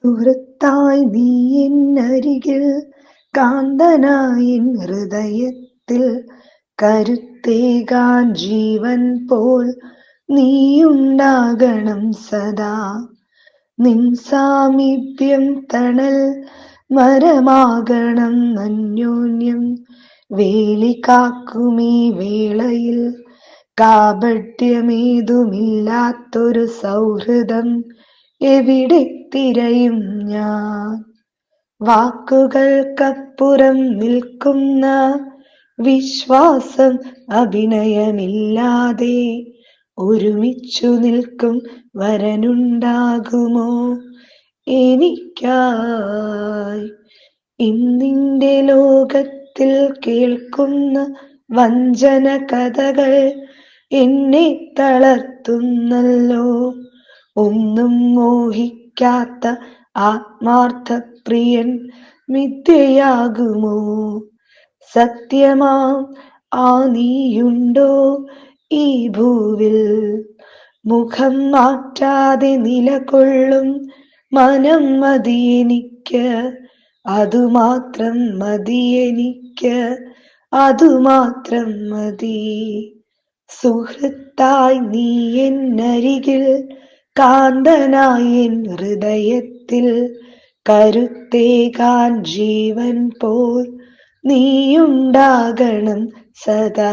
സുഹൃത്തായി നീ എന്നരികിൽ, കാന്തനായി എൻ ഹൃദയത്തിൽ, കരുത്തേകാൻ ജീവൻ പോൽ നീയുണ്ടാകണം സദാ. നിൻ സാമീപ്യം തണൽ മരമാകണം അന്യോന്യം, വേലി കാക്കുമീ വേളയിൽ കാപട്യമേതുമില്ലാത്തൊരു സൗഹൃദം എവിടെ തിരയും ഞാൻ. വാക്കുകൾക്കപ്പുറം നിൽക്കുന്ന വിശ്വാസം, അഭിനയമില്ലാതെ ഒരുമിച്ചു നിൽക്കും വരനുണ്ടാകുമോ എനിക്കായി. ഇന്നിന്റെ ലോകത്തിൽ കേൾക്കുന്ന വഞ്ചന കഥകൾ എന്നെ തളർത്തുന്നല്ലോ. ഒന്നും മോഹിക്കാത്ത ആത്മാർത്ഥ പ്രിയൻ മിഥ്യയാകുമോ? സത്യമാം ആ നീയുണ്ടോ ഈ ഭൂവിൽ? മുഖം മാറ്റാതെ നിലകൊള്ളും മനം മതിയെനിക്ക്, അതുമാത്രം മതിയെനിക്ക്, അതുമാത്രം മതി. സുഹൃത്തായി നീ എന്നരികിൽ, കാന്തനായി എൻ ഹൃദയത്തിൽ, കരുത്തേകാൻ ജീവൻ പോൽ നീയുണ്ടാകണം സദാ.